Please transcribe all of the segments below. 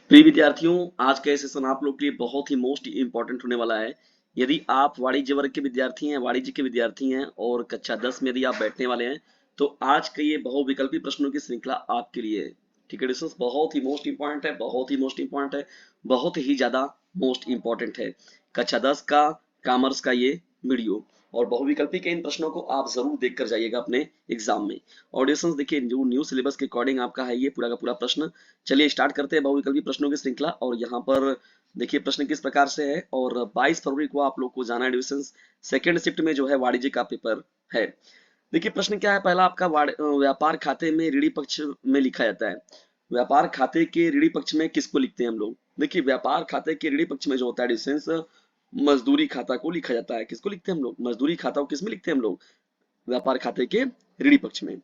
प्रिय विद्यार्थियों, आज का ये सेशन आप लोग के लिए बहुत ही मोस्ट इंपॉर्टेंट होने वाला है। यदि आप वाणिज्य वर्ग के विद्यार्थी हैं, वाणिज्य के विद्यार्थी हैं और कक्षा 10 में यदि आप बैठने वाले हैं, तो आज का ये बहुविकल्पी प्रश्नों की श्रृंखला आपके लिए है। ठीक है दोस्तों, बहुत ही मोस्ट इंपॉर्टेंट है, बहुत ही मोस्ट इंपॉर्टेंट है, बहुत ही ज्यादा मोस्ट इंपॉर्टेंट है। कक्षा 10 का कॉमर्स का ये वीडियो और बहुविकल्पी के इन प्रश्नों को आप जरूर देख कर जाइएगा अपने एग्जाम में। ऑडियंस देखिए, जो न्यू सिलेबस के अकॉर्डिंग आपका है ये पूरा का पूरा प्रश्न। चलिए स्टार्ट करते हैं बहुविकल्पी प्रश्नों की श्रृंखला। और यहाँ पर देखिए प्रश्न किस प्रकार से है। और 22 फरवरी को आप लोग को जाना है डिविजन सेकंड शिफ्ट में, जो है वाणिज्य का पेपर है। देखिए प्रश्न क्या है, पहला आपका व्यापार खाते में ऋणी पक्ष में लिखा जाता है। व्यापार खाते के ऋणी पक्ष में किसको लिखते हैं हम लोग? देखिए व्यापार खाते के ऋणी पक्ष में जो होता है डिविजन, मजदूरी खाता को लिखा जाता है। किसको लिखते हैं हम लोग? मजदूरी खाता को किस में लिखते हैं हम लोग? व्यापार खाते के ऋणी पक्ष में।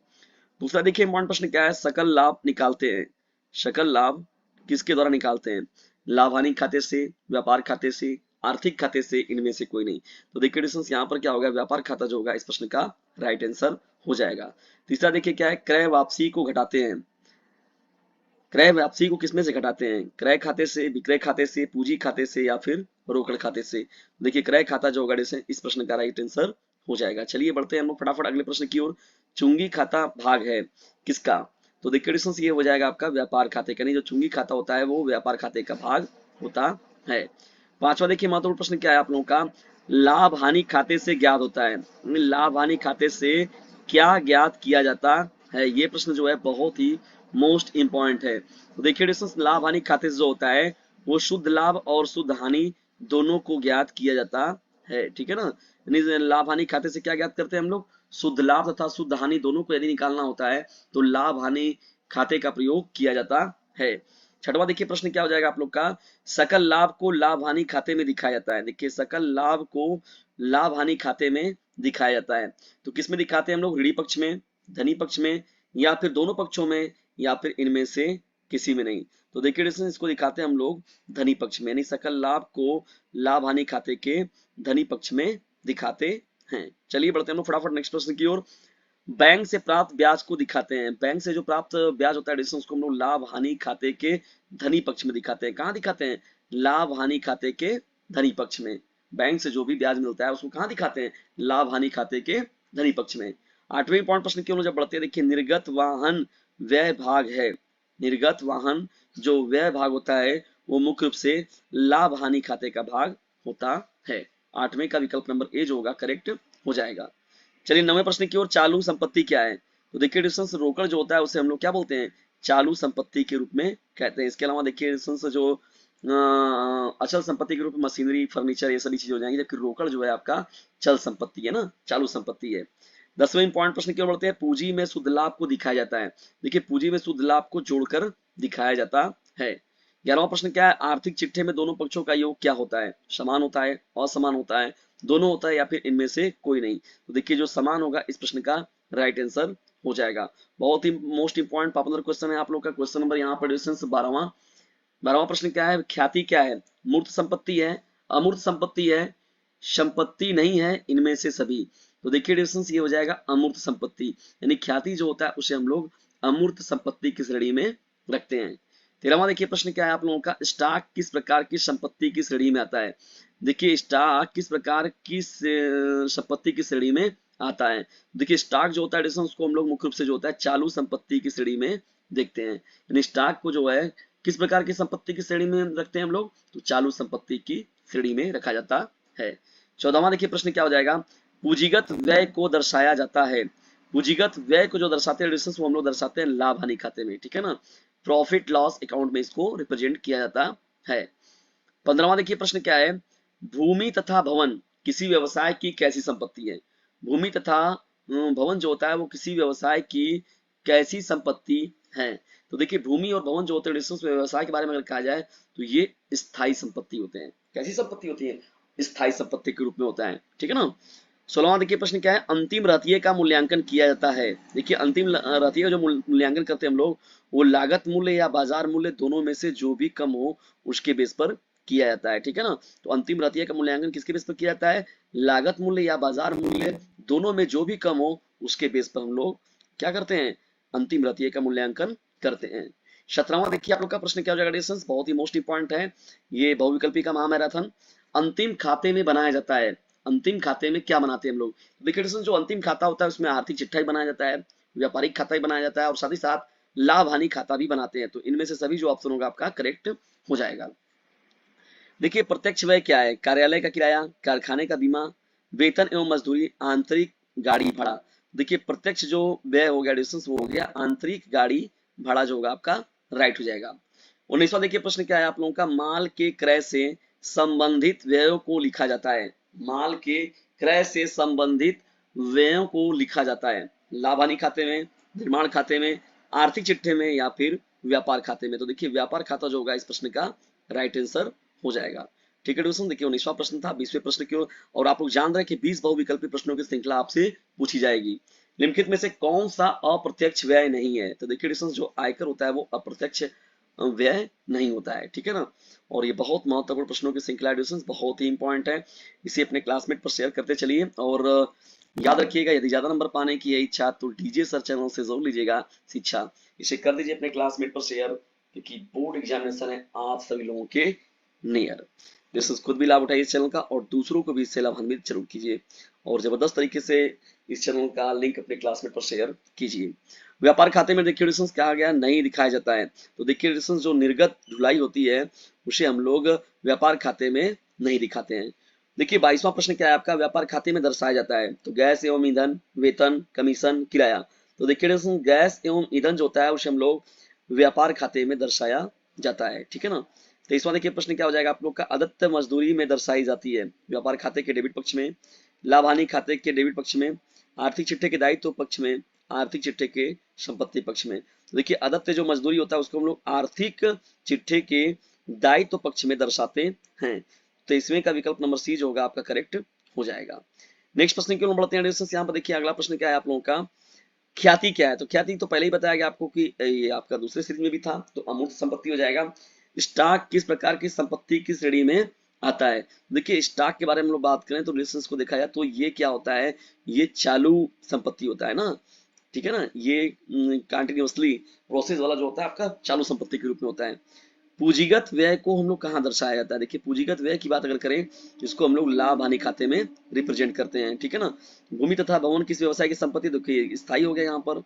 दूसरा देखिए इंपॉर्टेंट प्रश्न क्या है, सकल लाभ निकालते हैं। सकल लाभ किसके द्वारा निकालते हैं? लाभ हानि खाते से, व्यापार खाते से, आर्थिक खाते से, इनमें से कोई नहीं। तो देखिए डिस्टेंस यहाँ पर क्या होगा, व्यापार खाता जो होगा इस प्रश्न का राइट आंसर हो जाएगा। तीसरा देखिए क्या है, क्रय वापसी को घटाते हैं। क्रय वापसी को किसमें से घटाते हैं? क्रय खाते से, विक्रय खाते से, पूंजी खाते से या फिर रोकड़ खाते से। देखिए क्रय खाता जो होगा इस प्रश्न का राइट आंसर हो जाएगा। चलिए बढ़ते हैं हम लोग फटाफट अगले प्रश्न की ओर। चुंगी खाता भाग है किसका? तो देखिए डिस्टेंस ये हो जाएगा आपका व्यापार खाते का। नहीं, जो चुंगी खाता होता है वो व्यापार खाते का भाग होता है। पांचवा देखिए महत्वपूर्ण प्रश्न क्या है आप लोगों का, लाभ हानि खाते से ज्ञात होता है। लाभ हानि खाते से क्या ज्ञात किया जाता है? ये प्रश्न जो है बहुत ही मोस्ट इंपॉर्टेंट है। तो देखिए डिस्टेंस लाभ हानि खाते से जो होता है वो शुद्ध लाभ और शुद्ध हानि दोनों को ज्ञात किया जाता है। ठीक है ना, यानी लाभ हानि खाते से क्या ज्ञात करते हैं हम लोग? शुद्ध लाभ तथा शुद्ध हानि दोनों को यदि निकालना होता है तो लाभ हानि खाते का प्रयोग किया जाता है। छठवां देखिए प्रश्न क्या हो जाएगा आप लोग का, सकल लाभ को लाभ हानि खाते में दिखाया जाता है। देखिए सकल लाभ को लाभ हानि खाते में दिखाया जाता है। तो किस में दिखाते हैं हम लोग? ऋणी पक्ष में, धनी पक्ष में, या फिर दोनों पक्षों में, या फिर इनमें से किसी में नहीं। तो देखिए इसको दिखाते हैं हम लोग धनी पक्ष में, यानी सकल लाभ को लाभ हानि खाते के धनी पक्ष में दिखाते हैं। चलिए बढ़ते हैं हम लोग फटाफट नेक्स्ट प्रश्न की ओर। बैंक से प्राप्त ब्याज को दिखाते हैं। बैंक से जो प्राप्त ब्याज होता है उसको हम लोग लाभ हानि खाते के धनी पक्ष में दिखाते हैं। कहाँ दिखाते हैं? लाभ हानि खाते के धनी पक्ष में। बैंक से जो भी ब्याज मिलता है उसको कहाँ दिखाते हैं? लाभ हानि खाते के धनी पक्ष में। आठवें पॉइंट प्रश्न की ओर जब बढ़ते हैं, देखिए निर्गत वाहन व्यय भाग है। निर्गत वाहन जो व्यय भाग होता है वो मुख्य रूप से लाभ हानि खाते का भाग होता है। आठवें का विकल्प नंबर ए जो होगा करेक्ट हो जाएगा। चलिए 9वें प्रश्न की ओर, चालू संपत्ति क्या है? तो देखिए डिस्टेंस रोकड़ जो होता है उसे हम लोग क्या बोलते हैं? चालू संपत्ति के रूप में कहते हैं। इसके अलावा देखिए डिस्टेंस जो अचल संपत्ति के रूप में मशीनरी, फर्नीचर, ये सभी चीजें हो जाएंगी, जबकि रोकड़ जो है आपका चल संपत्ति है ना, चालू संपत्ति है। 10वें पॉइंट प्रश्न की ओर बढ़ते हैं, पूंजी में शुद्ध लाभ को दिखाया जाता है। देखिए पूंजी में शुद्ध लाभ को जोड़कर दिखाया जाता है। 11वां प्रश्न क्या है, आर्थिक चिट्ठे में दोनों पक्षों का योग क्या होता है? समान होता है, असमान होता है, दोनों होता है, या फिर इनमें से कोई नहीं। तो देखिए जो समान होगा इस प्रश्न का राइट आंसर हो जाएगा। बहुत ही मोस्ट इंपॉर्टेंट पॉपुलर क्वेश्चन है आप लोग का। क्वेश्चन नंबर यहाँ पर 12वां। 12वां प्रश्न क्या है, ख्याति क्या है? मूर्त संपत्ति है, अमूर्त संपत्ति है, संपत्ति नहीं है, इनमें से सभी। तो देखिए डिफरेंस ये हो जाएगा अमूर्त संपत्ति, यानी ख्याति जो होता है उसे हम लोग अमूर्त संपत्ति की श्रेणी में रखते हैं। 13वां देखिए प्रश्न क्या है आप लोगों का, स्टॉक किस प्रकार की संपत्ति की श्रेणी में आता है? देखिए स्टॉक किस प्रकार की संपत्ति की श्रेणी में आता है? देखिए स्टॉक जो होता है उसको हम लोग मुख्य रूप से जो होता है चालू संपत्ति की श्रेणी में देखते हैं। यानी स्टॉक को जो है किस प्रकार की संपत्ति की श्रेणी में रखते हैं हम लोग? तो चालू संपत्ति की श्रेणी में रखा जाता है। 14वां देखिए प्रश्न क्या हो जाएगा, पूंजीगत व्यय को दर्शाया जाता है। पूंजीगत व्यय को जो दर्शाते हैं वो हम लोग दर्शाते हैं लाभ हानि खाते में। ठीक है ना, प्रॉफिट लॉस अकाउंट में इसको रिप्रेजेंट किया जाता है। 15वां देखिए प्रश्न क्या है, भूमि तथा भवन किसी व्यवसाय की कैसी संपत्ति है? भूमि तथा भवन जो होता है वो किसी व्यवसाय की कैसी संपत्ति है? तो देखिए भूमि और भवन जो होते हैं व्यवसाय के बारे में अगर कहा जाए तो ये स्थायी संपत्ति होते हैं। कैसी संपत्ति होती है? स्थायी संपत्ति के रूप में होता है। ठीक है ना। 16वां देखिए प्रश्न क्या है, अंतिम रहतिये का मूल्यांकन किया जाता है। देखिए अंतिम रहतिये का जो मूल्यांकन करते हैं हम लोग वो लागत मूल्य या बाजार मूल्य दोनों में से जो भी कम हो उसके बेस पर किया जाता है। ठीक है ना, तो अंतिम रहतिये का मूल्यांकन किसके बेस पर किया जाता है? लागत मूल्य या बाजार मूल्य दोनों में जो भी कम हो उसके बेस पर हम लोग क्या करते हैं? अंतिम रहतिये का मूल्यांकन करते हैं। 17वां देखिए आप लोग का प्रश्न क्या हो जाएगा डिस्टेंस, बहुत ही मोस्ट इंपॉर्टेंट है, ये बहुविकल्पी का महामैराथन। अंतिम खाते में बनाया जाता है, अंतिम खाते में क्या बनाते हैं हम लोग? देखिए डिस्टेंस, जो अंतिम खाता होता है उसमें आर्थिक चिट्ठा ही बनाया जाता है, व्यापारिक खाता ही बनाया जाता है, और साथ ही साथ लाभ हानि खाता भी बनाते हैं। तो इनमें से सभी जो ऑप्शन होगा आपका करेक्ट हो जाएगा। देखिए प्रत्यक्ष व्यय क्या है? कार्यालय का किराया, कारखाने का बीमा, वेतन एवं मजदूरी, आंतरिक गाड़ी भाड़ा। देखिए प्रत्यक्ष जो व्यय हो गया डिस्टेंस, वो हो गया आंतरिक गाड़ी भाड़ा जो होगा आपका राइट हो जाएगा। 19वां देखिए प्रश्न क्या है आप लोगों का, माल के क्रय से संबंधित व्ययों को लिखा जाता है, माल के क्रय से संबंधित व्ययों को लिखा जाता है लाभ हानि खाते में, निर्माण खाते में, आर्थिक चिट्ठे में, या फिर व्यापार खाते में। तो देखिए व्यापार खाता जो होगा इस प्रश्न का राइट आंसर हो जाएगा। ठीक है दोस्तों, देखिए 19वां प्रश्न था, 20वें प्रश्न की ओर, और आप लोग जान रहे हैं कि 20 बहुविकल्पी प्रश्नों की श्रृंखला आपसे पूछी जाएगी। निम्नलिखित में से कौन सा अप्रत्यक्ष व्यय नहीं है? तो देखिए दोस्तों, जो आयकर होता है वो अप्रत्यक्ष व्यय नहीं होता है, ठीक है ना। और ये बहुत महत्वपूर्ण प्रश्नों की श्रृंखला एडिशंस बहुत ही इंपॉर्टेंट है, इसे अपने क्लासमेट पर शेयर करते चलिए। और याद रखिएगा, यदि ज्यादा नंबर पाने की है इच्छा तो डीजे सर चैनल से जरूर लीजिएगा शिक्षा, इसे कर दीजिए अपने क्लासमेट पर शेयर, क्योंकि बोर्ड एग्जामिनेशन है आप सभी लोगों के नियर। जैसे खुद भी लाभ उठाइए इस चैनल का, और दूसरों को भी इससे लाभान्वित जरूर कीजिए, और जबरदस्त तरीके से इस चैनल का लिंक अपने क्लासमेट पर शेयर कीजिए। व्यापार खाते में देखिए डिस्टेंस क्या आ गया, नहीं दिखाया जाता है। तो देखिए डिस्टेंस, जो निर्गत ढुलाई होती है उसे हम लोग व्यापार खाते में नहीं दिखाते हैं। देखिए 22वां प्रश्न क्या है आपका, व्यापार खाते में दर्शाया जाता है। तो गैस एवं ईंधन, वेतन, कमीशन, किराया। तो देखिए डिस्टेंस, गैस एवं ईंधन जो होता है उसे हम लोग व्यापार खाते में दर्शाया जाता है, ठीक है ना। 23वां देखिए प्रश्न क्या हो जाएगा आप लोग का, अदत्त मजदूरी में दर्शाई जाती है व्यापार खाते के डेबिट पक्ष में, लाभ हानि खाते के डेबिट पक्ष में, आर्थिक चिट्ठे के दायित्व पक्ष में, आर्थिक चिट्ठे के संपत्ति पक्ष में। तो देखिए अदत्त जो मजदूरी होता है उसको हम लोग आर्थिक चिट्ठे के दायित्व पक्ष में दर्शाते हैं। तो इसमें का विकल्प नंबर सी जो होगा आपका करेक्ट हो जाएगा। नेक्स्ट प्रश्न की ओर बढ़ते हैं। यहाँ पर देखिए अगला प्रश्न क्या है आप लोगों का, ख्याति क्या है? तो ख्याति तो पहले ही बताया गया आपको कि ये आपका दूसरे सीरीज में भी था, तो अमूर्त संपत्ति हो जाएगा। स्टॉक किस प्रकार की संपत्ति की श्रेणी में आता है? देखिए स्टॉक के बारे में हम लोग बात करें तो रिलेशंस को देखा जाए तो ये क्या होता है, ये चालू संपत्ति होता है ना, ठीक है ना। ये कंटिन्यूअसली प्रोसेस वाला जो होता है आपका चालू संपत्ति के रूप में होता है। पूंजीगत व्यय को हम लोग कहाँ दर्शाया जाता है? देखिए पूंजीगत व्यय की बात अगर करें तो इसको हम लोग लाभ हानि खाते में रिप्रेजेंट करते हैं, ठीक है ना। भूमि तथा भवन किस व्यवसाय की संपत्ति? देखिए स्थायी हो गया यहाँ पर।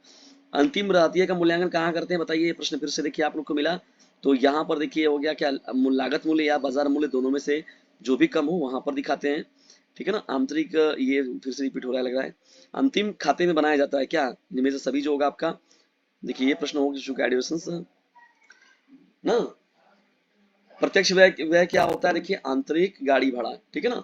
अंतिम रहतिया का मूल्यांकन कहाँ करते हैं बताइए? ये प्रश्न फिर से देखिए आप लोग को मिला, तो यहाँ पर देखिए हो गया क्या, लागत मूल्य या बाजार मूल्य दोनों में से जो भी कम हो वहां पर दिखाते हैं, ठीक है ना। आंतरिक, ये फिर से रिपीट हो रहा है लग रहा है। अंतिम खाते में बनाया जाता है क्या? इनमें से सभी जो होगा आपका, देखिए ये प्रश्न होगा जो एडिशंस ना। प्रत्यक्ष व्यय व्यय क्या होता है? देखिए आंतरिक गाड़ी भाड़ा, ठीक है ना।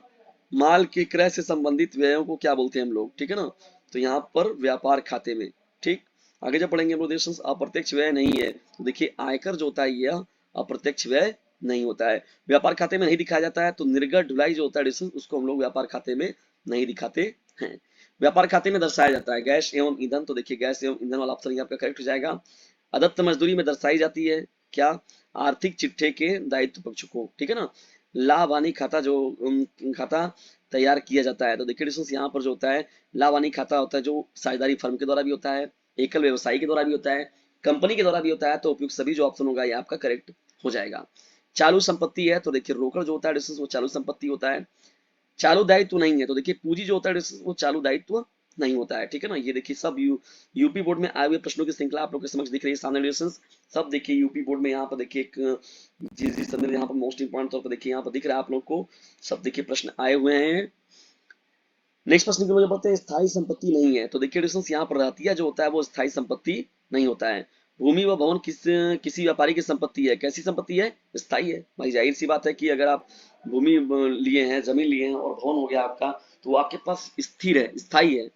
माल के क्रय से संबंधित व्ययों को क्या बोलते हैं हम लोग, ठीक है ना। तो यहाँ पर व्यापार खाते में, ठीक। आगे जब पढ़ेंगे हम लोग अप्रत्यक्ष व्यय नहीं है, तो देखिए आयकर जो होता है यह अप्रत्यक्ष व्यय नहीं होता है, व्यापार खाते में नहीं दिखाया जाता है। तो निर्गत ढुलाई जो होता है उसको हम लोग व्यापार खाते में नहीं दिखाते हैं। व्यापार खाते में दर्शाया जाता है गैस एवं ईंधन, तो देखिए गैस एवं ईंधन वाला ऑप्शन आपका करेक्ट हो जाएगा। अदत्त मजदूरी में दर्शाई जाती है क्या? आर्थिक चिट्ठे के दायित्व पक्ष को, ठीक है ना। लाभ हानि खाता जो खाता तैयार किया जाता है, तो देखिए डिस्टेंस यहाँ पर जो होता है लाभ हानि खाता होता है जो साझेदारी फर्म के द्वारा भी होता है, एकल व्यवसायी के द्वारा भी होता है, कंपनी के द्वारा भी होता है। तो उपयुक्त सभी जो ऑप्शन होगा ये आपका करेक्ट हो जाएगा। चालू संपत्ति है, तो देखिए रोकड़ जो होता है डिस्टेंस वो चालू संपत्ति होता है। चालू दायित्व नहीं है, तो देखिए पूंजी जो होता है वो चालू दायित्व नहीं होता है, ठीक है ना। ये देखिए सब यूपी बोर्ड में आए हुए प्रश्नों की श्रृंखला आप लोग के समक्ष दिख रही है सामने रिलेशंस, सब देखिए यूपी बोर्ड में यहाँ पर देखिए एक जिस जिस समय यहाँ पर मोस्ट इंपॉर्टेंट तौर पर देखिए यहाँ पर दिख रहा है आप लोग को, सब देखिए प्रश्न आए हुए हैं। नेक्स्ट प्रश्न की वजह बढ़ते हैं, स्थायी संपत्ति नहीं है, तो देखिए डिस्टेंस यहाँ पर रहती है जो होता है वो स्थायी संपत्ति नहीं होता है। भूमि व भवन किसी व्यापारी की संपत्ति है, कैसी संपत्ति है? स्थायी है। भाई जाहिर सी बात है कि अगर आप भूमि लिए हैं, जमीन लिए हैं और भवन हो गया आपका, तो वो आपके पास स्थिर है, स्थायी है,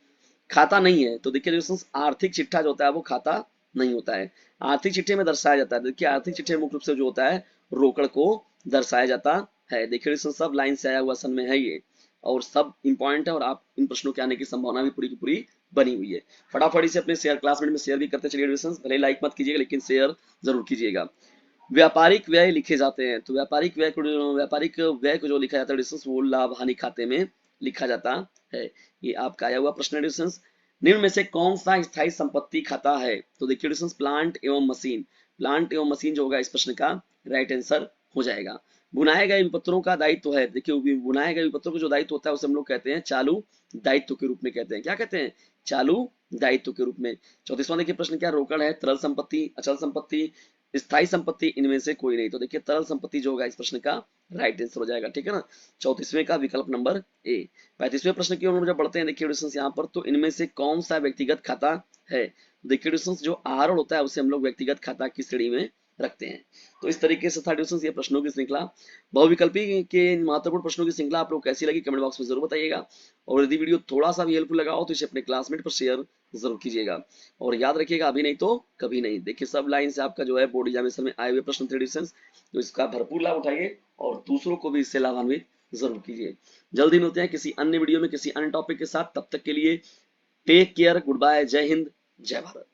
खाता नहीं है। तो देखिए डिस्टेंस आर्थिक चिट्ठा जो होता है वो खाता नहीं होता है, आर्थिक चिट्ठे में दर्शाया जाता है। देखिए आर्थिक चिट्ठे मुख्य रूप से जो होता है रोकड़ को दर्शाया जाता है। देखिए डिस्टेंस सब लाइन से आया हुआ सन में है ये, और सब इंपॉर्टेंट है, और आप इन प्रश्नों के आने की संभावना भी पूरी की पूरी बनी हुई है। फटाफट से अपने शेयर क्लासमेट में शेयर भी करते चलिए एडमिशन, भले लाइक मत कीजिएगा लेकिन शेयर जरूर कीजिएगा। व्यापारिक व्यय लिखे जाते हैं, तो व्यापारिक व्यय को जो लिखा जाता है वो लाभ हानि खाते में लिखा जाता है। ये आपका आया हुआ प्रश्न एडिशंस। निम्न में से कौन सा स्थायी संपत्ति खाता है? तो देखिए एडिशंस प्लांट एवं मशीन, प्लांट एवं मशीन जो होगा इस प्रश्न का राइट आंसर हो जाएगा। बुनाए गए विपत्रों का दायित्व है, देखिए बुनाए गए विपत्रों का जो दायित्व होता है उसे हम लोग कहते हैं चालू दायित्व के रूप में कहते हैं। क्या कहते हैं? चालू दायित्व के रूप में। 34वां देखिए प्रश्न क्या रोकड़ है, तरल संपत्ति, अचल संपत्ति, स्थायी संपत्ति, इनमें से कोई नहीं। तो देखिए तरल संपत्ति जो होगा इस प्रश्न का राइट आंसर हो जाएगा, ठीक है ना। 34वें का विकल्प नंबर ए। 35वें प्रश्न की ओर जब बढ़ते हैं देखिए क्वेश्चन यहाँ पर, तो इनमें से कौन सा व्यक्तिगत खाता है? देखिए क्वेश्चन जो आहार होता है उसे हम लोग व्यक्तिगत खाता की श्रेणी में रखते हैं। तो इस तरीके से था क्वेश्चन ये प्रश्नों की श्रृंखला। बहुविकल्पी के इन महत्वपूर्ण प्रश्नों की श्रृंखला आप लोग कैसी लगी कमेंट बॉक्स में जरूर बताइएगा। और यदि वीडियो थोड़ा सा भी हेल्पफुल लगा हो तो इसे अपने क्लासमेट पर शेयर जरूर कीजिएगा। और याद रखिएगा अभी नहीं तो कभी नहीं। देखिए सब लाइन से आपका जो है बोर्ड एग्जामिनेशन में आए हुए प्रश्न थे डिस्टेंस, तो इसका भरपूर लाभ उठाइए और दूसरों को भी इससे लाभान्वित जरूर कीजिए। जल्दी मिलते हैं किसी अन्य वीडियो में किसी अन्य टॉपिक के साथ, तब तक के लिए टेक केयर, गुड बाय, जय हिंद, जय भारत।